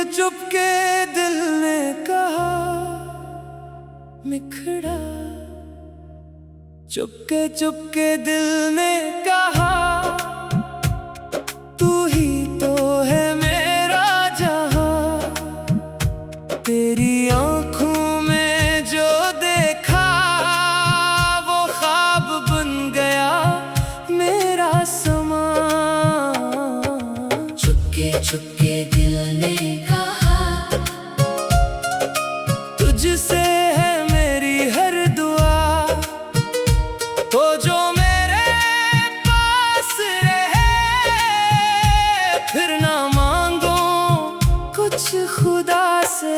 चुपके दिल ने कहा मिखड़ा, चुपके चुपके दिल ने कहा तू ही तो है मेरा जहां। तेरी आंखों में जो देखा वो ख्वाब बन गया मेरा समा। चुपके चुपके दिल ने कहा तुझसे है मेरी हर दुआ, तो जो मेरे पास रहे फिर ना मांगो कुछ खुदा से।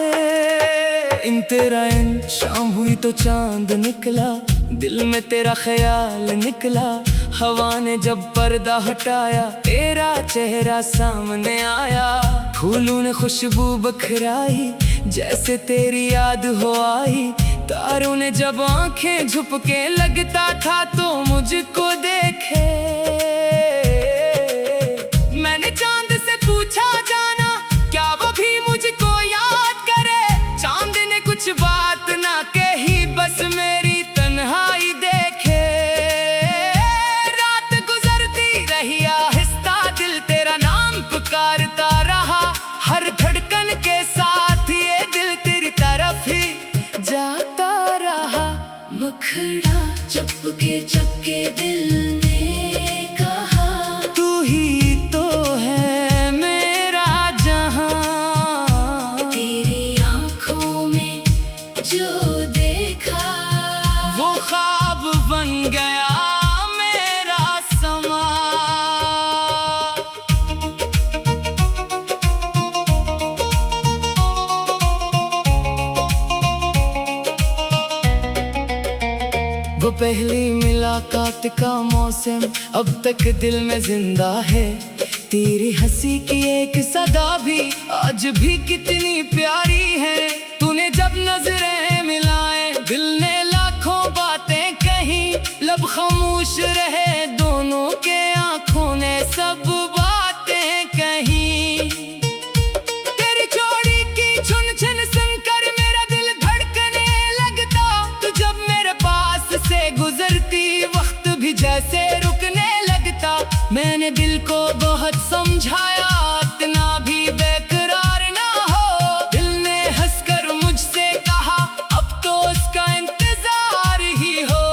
इन तेरा इन शाम हुई तो चांद निकला, दिल में तेरा ख्याल निकला। हवा ने जब पर्दा हटाया तेरा चेहरा सामने आया। फूलों ने खुशबू बखराई जैसे तेरी याद हो आई। तारों ने जब आंखें झुपके लगता था तो मुझको देखे। मैंने चांद से पूछा जाना क्या वो भी मुझको याद करे। चांद ने कुछ बात ना कही बस मेरी तन्हाई देखे। रात गुजरती रही आहिस्ता दिल तेरा नाम पुकारता रहा। हर धड़कन के साथ ये दिल तेरी तरफ ही जाता रहा। मुखड़ा चुपके चुपके दिल ने कहा तू ही तो है मेरा जहां। तेरी आंखों में जो देखा वो ख्वाब बन गया मेरा समा। वो पहली मुलाकात का मौसम अब तक दिल में जिंदा है। तेरी हंसी की एक सदा भी आज भी कितनी प्यारी है। तूने जब नजरें मिलाए दिल ने लाखों बातें कही। लब खामोश रहे दोनों के आंखों ने सब बातें कही। तेरी जोड़ी की छुन छुन सुनकर मेरा दिल धड़कने लगता। तू जब मेरे पास से गुजरती वक्त भी जैसे रुकने लगता। मैंने दिल को बहुत समझाया इतना भी बेकरार ना हो। दिल ने हंसकर मुझसे कहा अब तो उसका इंतजार ही हो।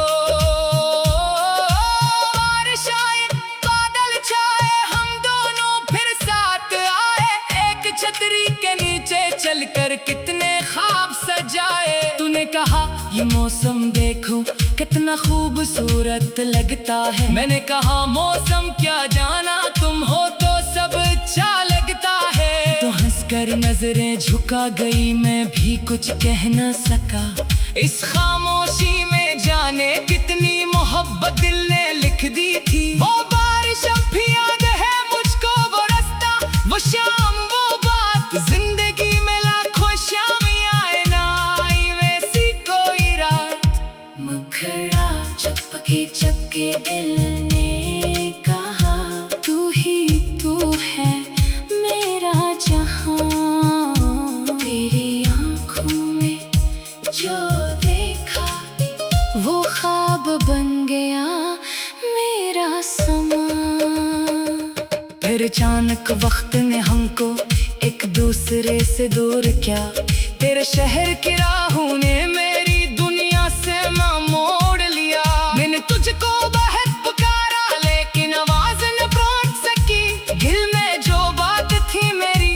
बारिश आए बादल छाए हम दोनों फिर साथ आए। एक छतरी के नीचे चलकर कितने ख्वाब सजाए। तूने कहा ये मौसम देखो कितना खूबसूरत लगता है। मैंने कहा मौसम क्या जाना तुम हो तो सब अच्छा लगता है। तो हंसकर नजरें झुका गई मैं भी कुछ कह ना सका। इस खामोशी में जाने कितनी मोहब्बत दिल ने लिख दी थी। वो बारिश अब भी याद है मुझको वो रास्ता वो शाम वो बात। जिंदगी में लाखों शाम आए ना आई वैसी कोई रात। मुखड़ा चुपके चुपके दिल ने कहा तू ही तू है मेरा जहां। तेरी आंखों में जो देखा वो ख्वाब बन गया मेरा समा। फिर अचानक वक्त ने हमको एक दूसरे से दूर किया। तेरे शहर की राहों ने मेरी दुनिया से मां मोड़ लिया। मैंने तुझको बाहर पुकारा लेकिन आवाज न पहुंच सकी। दिल में जो बात थी मेरी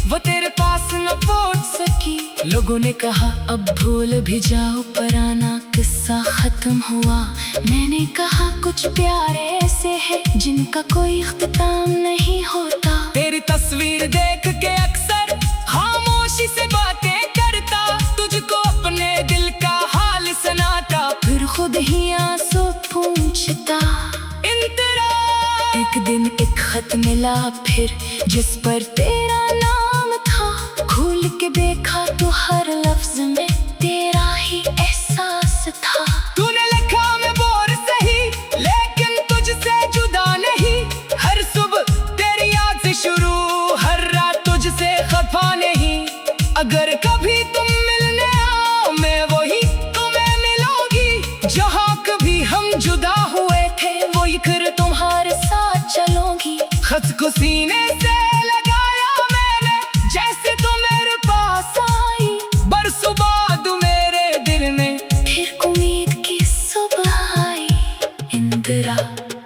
वो तेरे पास न पहुंच सकी। लोगों ने कहा अब भूल भी जाओ पुराना किस्सा खत्म हुआ। मैंने कहा कुछ प्यार ऐसे है जिनका कोई इख्तिताम नहीं होता। तेरी तस्वीर देख के अक्सर खामोशी से बातें करता। तुझको अपने दिल का हाल सुनाता फिर खुद ही आंसू पूछता। एक दिन एक खत मिला फिर जिस पर तेरा नाम था। खोल के देखा तो हर लफ्ज में तेरा ही एहसास था। तूने लिखा मैं बोर सही लेकिन तुझसे जुदा नहीं। हर सुबह तेरी याद से शुरू हर रात तुझसे खफा नहीं। अगर कभी तुम मिलने आओ मैं वही तुम्हें मिलूंगी। जहाँ कभी हम जुदा हुए थे वही फिर तुम्हारे साथ चलूंगी। खत को सीने से लगाया मैंने जैसे तुम मेरे पास आई। बरसों बाद मेरे दिल में फिर उम्मीद की सुबह आई। इंदिरा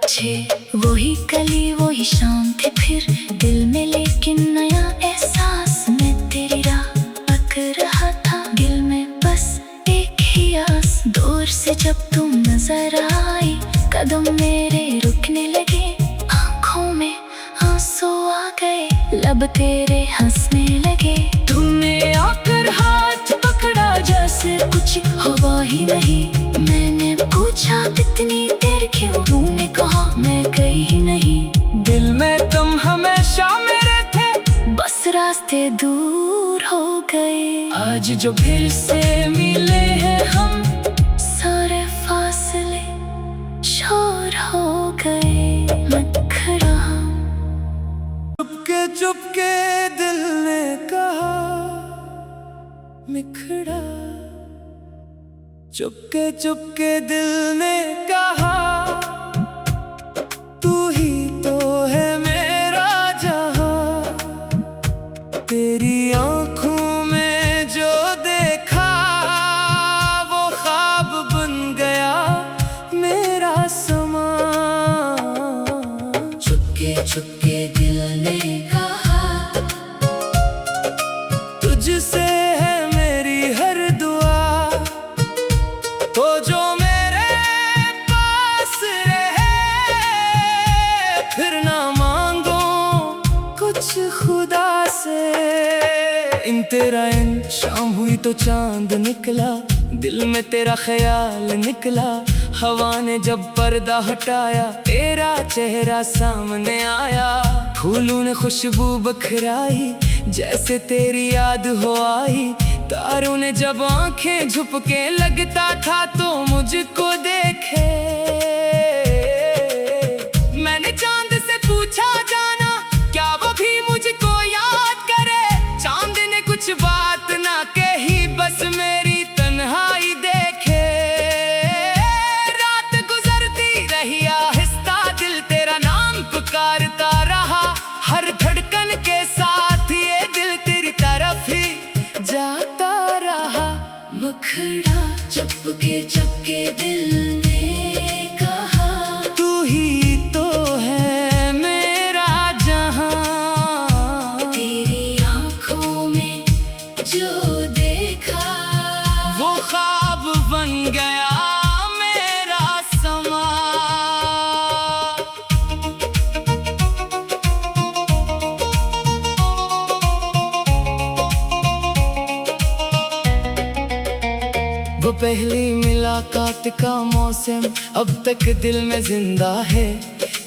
छे वही कली वही शाम थे फिर दिल में, लेकिन नया एहसास में तेरी राह तक रहा था दिल में बस एक ही आस। दूर से जब तुम नजर आई कदम मेरे रुकने लगे, आंखों में आंसू आ गए, लब तेरे हंसने लगे। तुमने आकर हाथ पकड़ा जैसे कुछ हुआ ही नहीं। मैंने पूछा कितनी देर क्यों, तूने कहा मैं गई ही नहीं। दिल में तुम हमेशा मेरे थे, बस रास्ते दूर हो गए। आज जो फिर से मिले हैं हम सारे फासले शोर हो गए। नखरा चुपके चुपके दिल ने कहा मिखड़ा, चुपके चुपके दिल ने कहा तू ही तो है मेरा जहां। तेरी आंखों में जो देखा वो ख्वाब बन गया मेरा समा। चुपके चुपके दिल ने कहा तुझसे है मेरी हर दुआ, तो जो मेरे पास रहे फिर ना मांगो कुछ खुदा से। इन तेरा इन शाम हुई तो चांद निकला, दिल में तेरा ख्याल निकला। हवा ने जब पर्दा हटाया तेरा चेहरा सामने आया। फूलों ने खुशबू बखराई जैसे तेरी याद हो आई। तारों ने जब आंखें झुपके लगता था तो मुझको देखे। मैंने चांद से पूछा जाना क्या वो भी मुझको याद करे। चांद ने कुछ बात ना कही बस मेरी तन्हाई देखे। रात गुजरती रही आहिस्ता दिल तेरा नाम पुकारता रहा। हर धड़कन के साथ ये दिल तेरी तरफ ही जाता रहा। मुखड़ा चुपके चुपके दिल ने कहा तू ही तो है मेरा जहां। तेरी आंखों में जो देखा वो ख्वाब बन गया मेरा समा। वो पहली मुलाकात का मौसम अब तक दिल में जिंदा है।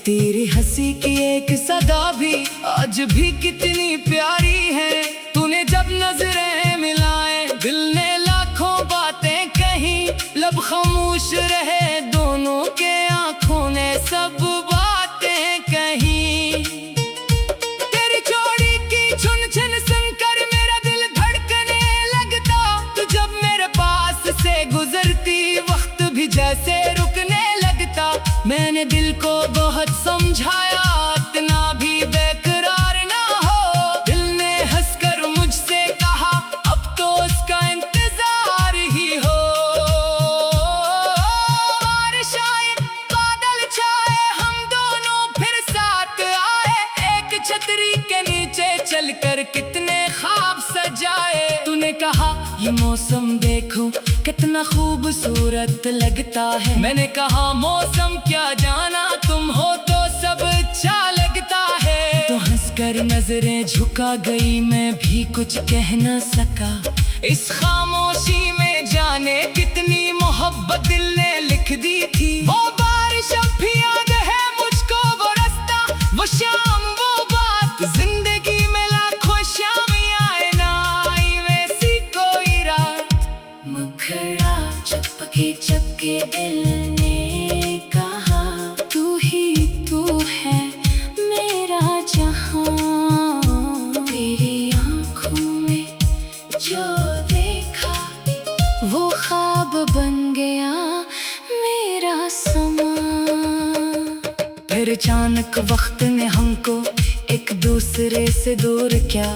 तेरी हंसी की एक सदा भी आज भी कितनी प्यारी है। तूने जब नजरें मिलाए दिल ने लाखों बातें कही। लब खामोश रहे दोनों के आंखों ने सब बातें कही। तेरी जोड़ी की छुन छुन सुनकर मेरा दिल धड़कने लगता। तू जब मेरे पास से गुजरती वक्त भी जैसे रुकने लगता। मैंने दिल को बहुत समझाया इतना भी बेकरार ना हो। दिल ने हंसकर मुझसे कहा अब तो उसका इंतजार ही हो। बारिश आए बादल छाए हम दोनों फिर साथ आए। एक छतरी के नीचे चलकर कितने ख्वाब सजाए। तूने कहा ये मौसम देखो कितना खूबसूरत लगता है। मैंने कहा मौसम क्या जाना तुम हो तो सब अच्छा लगता है। तो हंसकर नजरें झुका गई मैं भी कुछ कह न सका। इस खामोशी में जाने कितनी मोहब्बत दिल ने लिख दी थी। वो बारिश अब भी याद है मुझको, वो रास्ता वो शाम वो बात। जिंदगी में लाखों शाम आए ना आई वैसी कोई रात। मुखड़ा चुपके चुपके दिल ने कहा तू ही तू है मेरा जहां। तेरी आंखों में जो देखा वो ख्वाब बन गया मेरा समा। फिर अचानक वक्त ने हमको एक दूसरे से दूर किया।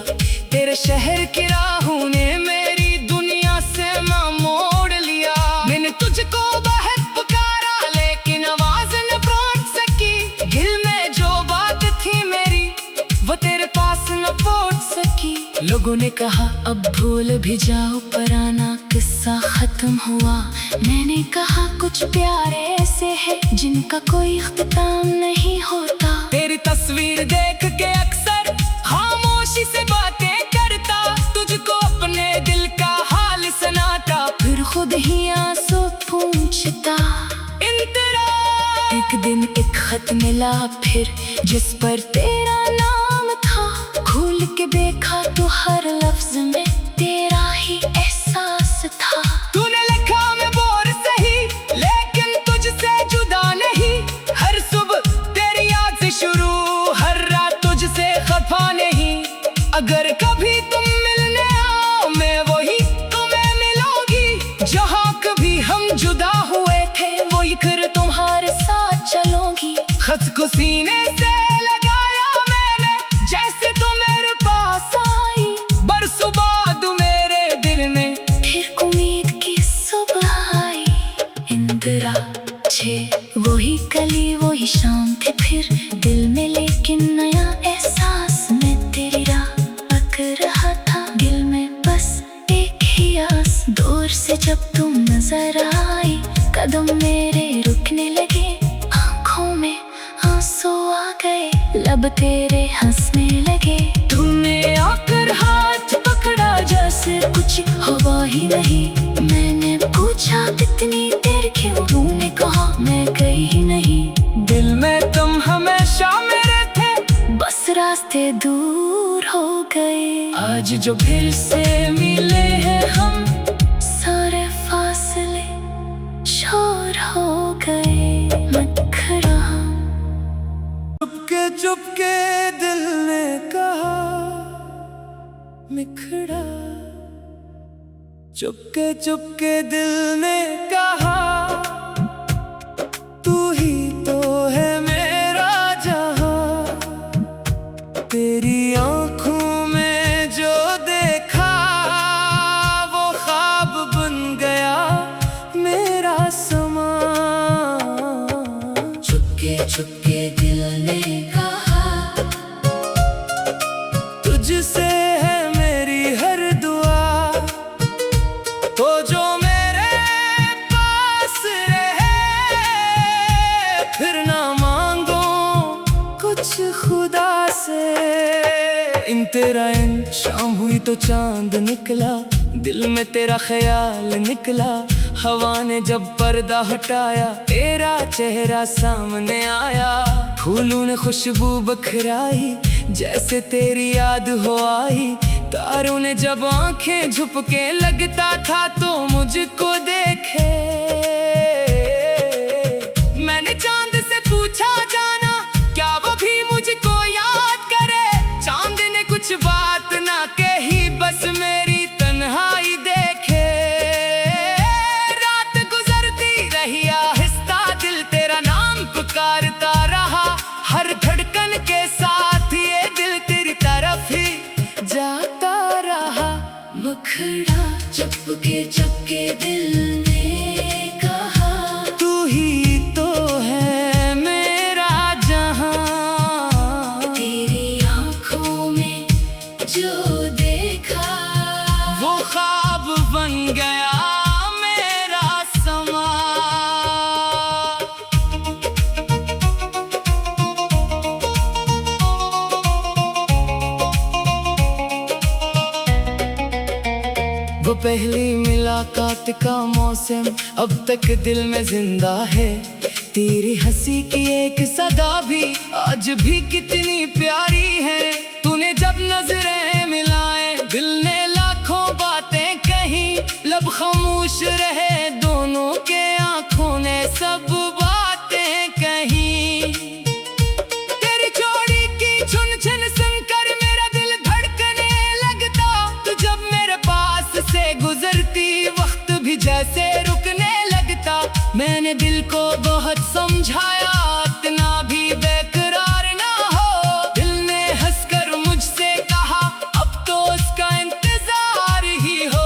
तेरे शहर की राहों ने मेरी दुनिया से माँ मोड़ लिया। मैंने तुझको बहुत पुकारा लेकिन आवाज न पहुंच सकी। दिल में जो बात थी मेरी वो तेरे पास न पहुंच सकी। लोगों ने कहा अब भूल भी जाओ, पुराना किस्सा खत्म हुआ। मैंने कहा कुछ प्यार ऐसे है जिनका कोई इख्तिताम नहीं होता। तेरी तस्वीर देख के अक्सर खामोशी से बातें करता, तुझको अपने दिल का हाल सुनाता, फिर खुद ही आंसू पूंछता। एक दिन एक खत मिला फिर जिस पर तेरा नाम था। खोल के देखा तो हर लफ्ज में तेरा ही एहसास था। तूने लिखा मैं बोर सही लेकिन तुझसे जुदा नहीं। हर सुबह तेरी याद से शुरू, हर रात तुझसे खफा नहीं। अगर कभी तुम मिलने आओ मैं वही तुम्हें मिलूंगी। जहाँ कभी हम जुदा हुए थे वही फिर तुम्हारे साथ चलूंगी। खत को सीने से लगाया मैंने जैसे तुम मेरे पास आई। बरसों बाद मेरे दिल में फिर उम्मीद की सुबह आई। इंदिरा छे वही कली वही शाम थे फिर दिल में, लेकिन नया एहसास में तेरी राह पक रहा था। दिल में बस एक ही आस, दूर से जब तुम नजर आई कदम मेरे रुकने लगे। आंखों में आंसू आ गए, लब तेरे हंसने लगे। तूने आकर हाथ पकड़ा जैसे कुछ हुआ ही नहीं। मैंने पूछा कितनी देर क्यों, तूने कहा मैं गई ही नहीं। दिल में तुम हमेशा मेरे थे, बस रास्ते दूर हो गए। आज जो फिर से मिले हैं हम, सारे फासले शोर हो गए। नखरा चुपके चुपके दिल ने कहा मिखड़ा। चुपके चुपके दिल ने कहा तू ही तो है मेरा जहां। तेरी आंखों में जो देखा वो ख्वाब बन गया मेरा समा। चुपके चुपके दिल ने कहा तुझसे है मेरी हर दुआ, तो जो मेरे पास रहे। फिर ना मांगो कुछ खुदा से। इन तेरा इन शाम हुई तो चांद निकला, दिल में तेरा ख्याल निकला। हवा ने जब पर्दा हटाया तेरा चेहरा सामने आया। फूलों ने खुशबू बखराई जैसे तेरी याद हो आई। तारों ने जब आंखें झुपके लगता था तो मुझको देखे। मैंने चांद से पूछा जाना क्या वो भी मुझको याद करे। चांद ने कुछ बात ना कही बस मेरी तन्हाई देखे। रात गुजरती रही आहिस्ता, दिल तेरा नाम पुकारता रहा। हर धड़कन के साथ ये दिल तेरी तरफ ही जाता रहा। मुखड़ा चुपके चुपके दिल ने कहा तू ही तो है मेरा जहां। तेरी आंखों में जो देखा वो ख्वाब बन गया मेरा समा। वो पहली मुलाकात का मौसम अब तक दिल में जिंदा है। तेरी हंसी की एक सदा भी आज भी कितनी प्यारी है। तूने जब नजरें मिलाए दिल ने लाखों बातें कही। लब खामोश रहे दोनों के, आंखों ने सब बातें कही। तेरी जोड़ी की छुन छुन सुनकर मेरा दिल धड़कने लगता। तू जब मेरे पास समझाया इतना भी बेकरार ना हो। दिल ने हंसकर मुझसे कहा अब तो उसका इंतजार ही हो।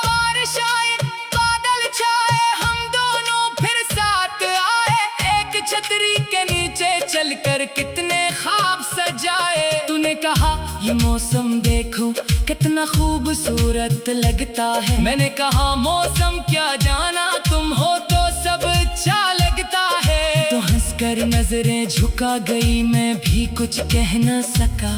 बारिश आए बादल छाए हम दोनों फिर साथ आए। एक छतरी के नीचे चलकर कितने ख्वाब सजाए। तूने कहा ये मौसम देखो कितना खूबसूरत लगता है। मैंने कहा मौसम क्या जाना तुम हो तो सब अच्छा लगता है। तो हंसकर नजरें झुका गई मैं भी कुछ कह न सका।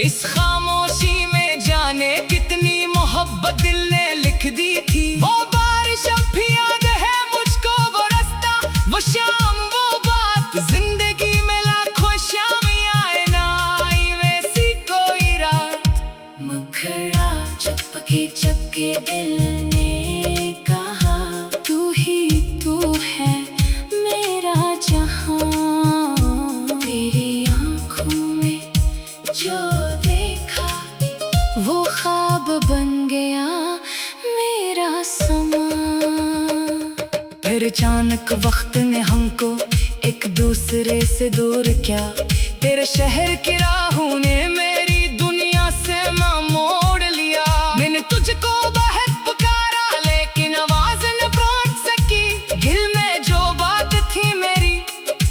इस खामोशी में जाने कितनी मोहब्बत दिल ने लिख दी थी। वो बारिश अब भी याद है मुझको, वो रास्ता वो शाम वो बात। जिंदगी में लाखों शामियां आए ना आई वैसी कोई रात। मुखड़ा चपके चपके दिल ने कहा तू ही तू है मेरा जहां। तेरी आंखों में जो देखा वो ख्वाब बन गया मेरा समा। फिर अचानक वक्त ने हमको एक दूसरे से दूर किया। तेरे शहर की राहों ने मेरी दुनिया से मोड़ लिया। मैंने तुझको बाहर पुकारा लेकिन आवाज न पहुंच सकी। दिल में जो बात थी मेरी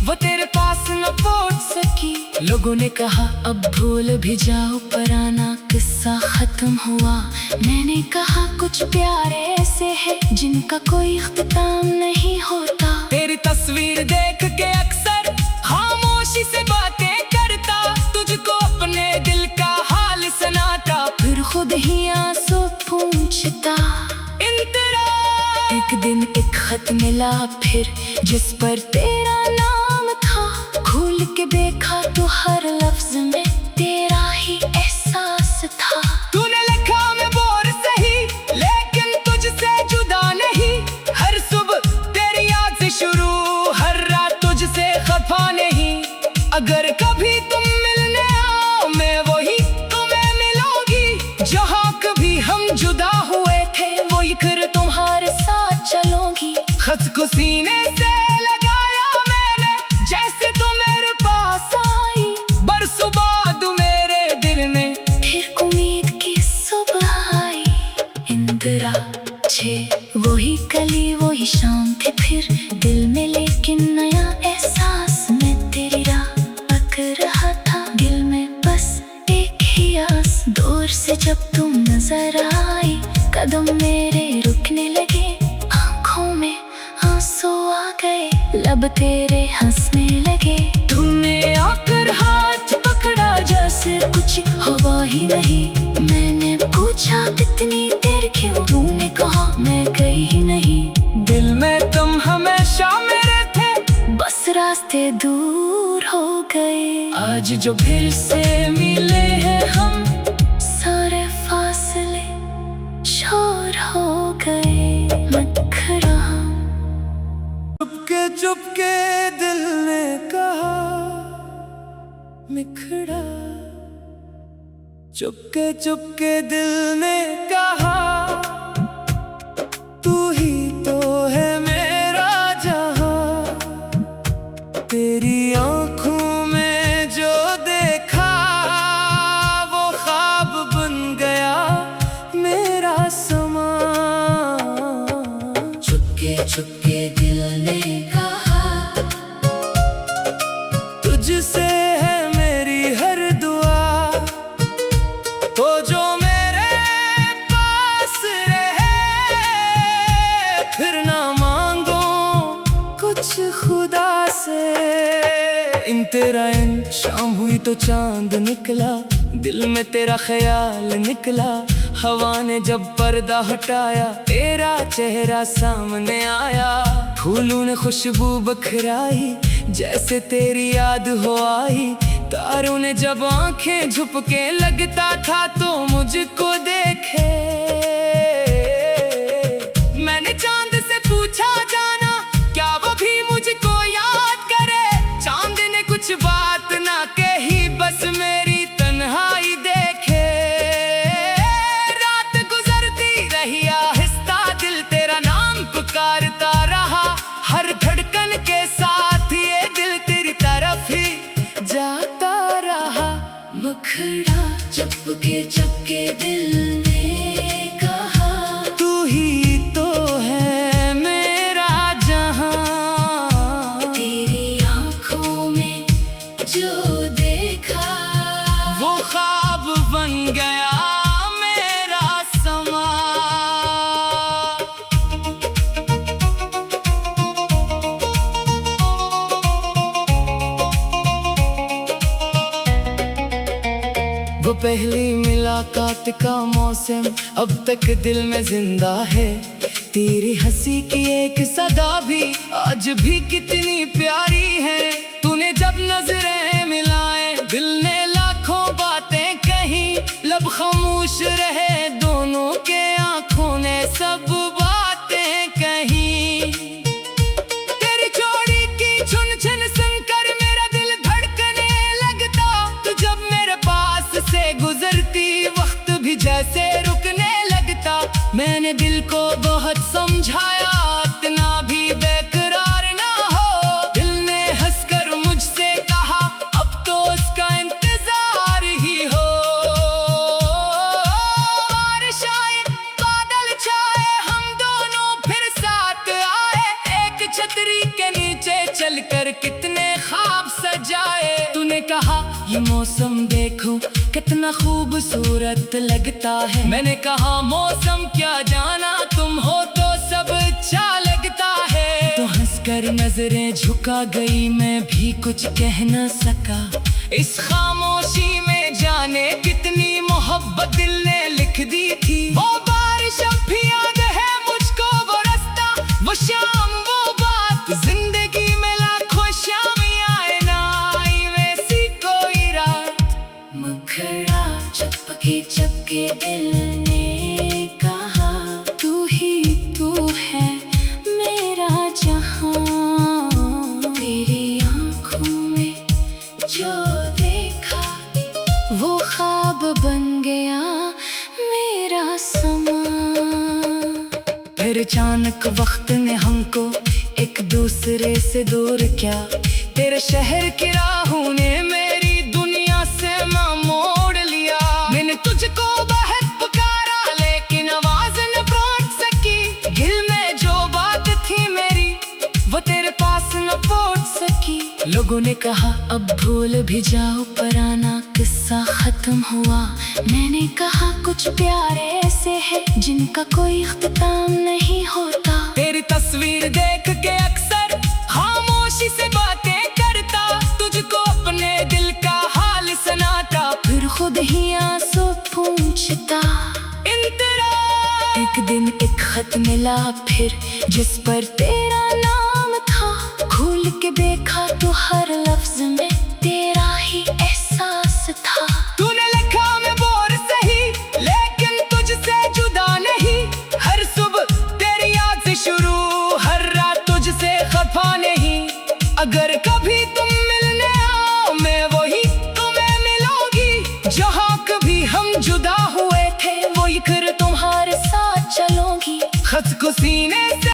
वो तेरे पास न पहुंच सकी। लोगों ने कहा अब भूल भी जाओ पुराना किस्सा खत्म हुआ। मैंने कहा कुछ प्यार ऐसे है जिनका कोई इख्तिताम नहीं होता। तेरी तस्वीर देख के अक्सर खामोशी से बातें करता। तुझको अपने दिल का हाल सुनाता फिर खुद ही आंसू पूछता। एक दिन एक खत मिला फिर जिस पर तेरा नाम था। खोल के देखा तो हर लफ्ज में तेरा ही एहसास था। तूने लिखा मैं बोर सही लेकिन तुझसे जुदा नहीं। हर सुबह तेरी याद से शुरू हर रात तुझसे खफा नहीं। अगर कभी तुम मिलने आओ मैं वही तुम्हें मिलूंगी। जहाँ कभी हम जुदा हुए थे वही फिर तुम्हारे साथ चलूंगी। खत को सीने से लगाया मैंने जैसे तुम मेरे पास आई। बरसों बाद मेरे दिल में फिर उम्मीद की सुबह आई। इंदिरा छे वही कली वही शाम थे फिर दिल में लेकिन नया एहसास। मैं तेरी राह तक रहा था दिल में बस एक ही आस। दूर से जब तुम नजर आई कदम मेरे रुकने लगे। आंखों में आंसू आ गए लब तेरे हंसने लगे। तूने आकर हाथ पकड़ा जैसे कुछ हवा ही नहीं। मैंने पूछा कितनी देर क्यों। तूने कहा मैं गई ही नहीं। दिल में तुम हमेशा मेरे थे बस रास्ते दूर हो गए। आज जो फिर से मिले हैं हम सारे फासले शोर हो गए। मखरा चुपके चुपके दिल ने कहा मिखड़ा। चुपके चुपके दिल ने कहा तू ही तो है मेरा जहां। तेरी आंखों में जो देखा वो ख्वाब बन गया मेरा समा। चुपके चुपके दिल ने कहा तुझसे है मेरी हर दुआ। तो जो मेरे पास रहे फिर ना मांगो कुछ खुदा से। इन तेरा इन शाम हुई तो चांद निकला। दिल में तेरा ख्याल निकला। हवा ने जब पर्दा हटाया तेरा चेहरा सामने आया। फूलों ने खुशबू बखराई जैसे तेरी याद हो आई। तारों ने जब आंखें झुपके लगता था तो मुझको देखे। मैंने चांद से पूछा जाना क्या वो भी मुझको याद करे। चांद ने कुछ बात ना कही बस मेरी तन्हाई देखे। रात गुजरती रही आहिस्ता दिल तेरा नाम पुकारता रहा। हर चुपके दिल ने कहा, तू ही तो है मेरा जहां। तेरी आंखों में जो देखा, वो ख्वाब बन गया मेरा समा। वो पहली मुलाकात का मौसम अब तक दिल में जिंदा है। तेरी हंसी की एक सदा भी आज भी कितनी प्यारी है। तूने जब नजरें मिलाए दिल ने लाखों बातें कही, लब खामोश रहे दोनों के, आंखों ने सब बातें कही। तेरी जोड़ी की छुन छुन सुनकर मेरा दिल धड़कने लगता। तू जब मेरे पास से गुजरती वक्त भी जैसे रुकने लगता। मैंने दिल को बहुत समझाया इतना भी बेकरार ना हो। दिल ने हंसकर मुझसे कहा अब तो उसका इंतजार ही हो। बारिश आए बादल छाए हम दोनों फिर साथ आए। एक छतरी के नीचे चलकर कितने ख्वाब सजाए। तूने कहा ये मौसम देखो कितना खूबसूरत लगता है। मैंने कहा मौसम क्या जाना, तुम हो तो सब अच्छा लगता है। तो हंसकर नजरें झुका गई, मैं भी कुछ कह न सका। इस खामोशी में जाने कितनी मोहब्बत दिल ने लिख दी थी। वो बारिश अब भी याद है मुझको, वो रास्ता वो शाम वो बात। जिंदगी में लाखों शाम आए ना आई वैसी कोई रात। मुखड़ा चुपके दिल ने कहा, तू ही तू है मेरा जहां। तेरी आंखों में जो देखा, वो ख्वाब बन गया मेरा समा। फिर अचानक वक्त ने हमको एक दूसरे से दूर किया। तेरे शहर की राहों ने मेरी दुनिया से मां मोड़ लिया। मैंने तुझको बहुत पुकारा लेकिन आवाज न पहुंच सकी। दिल में जो बात थी मेरी वो तेरे पास न पहुंच सकी। लोगों ने कहा अब भूल भी जाओ, पुराना किस्सा खत्म हुआ। मैंने कहा कुछ प्यार ऐसे है जिनका कोई इख्तिताम नहीं होता। तेरी तस्वीर देख के अक्सर खामोशी से बातें करता। तुझको अपने दिल का हाल सुनाता, फिर खुद ही आंसू पूछता। एक दिन एक खत मिला फिर, जिस पर तेरा नाम था। खोल के देखा तो हर लफ्ज में तेरा ही एहसास था। तूने लिखा मैं बोर सही लेकिन तुझसे जुदा नहीं। हर सुबह तेरी याद से शुरू, हर रात तुझसे खफा नहीं। अगर कभी तुम मिलने आओ मैं वही तुम्हें मिलूंगी। जहाँ कभी हम जुदा हुए थे वो फिर तुम्हारे साथ चलूंगी। खत को सीने से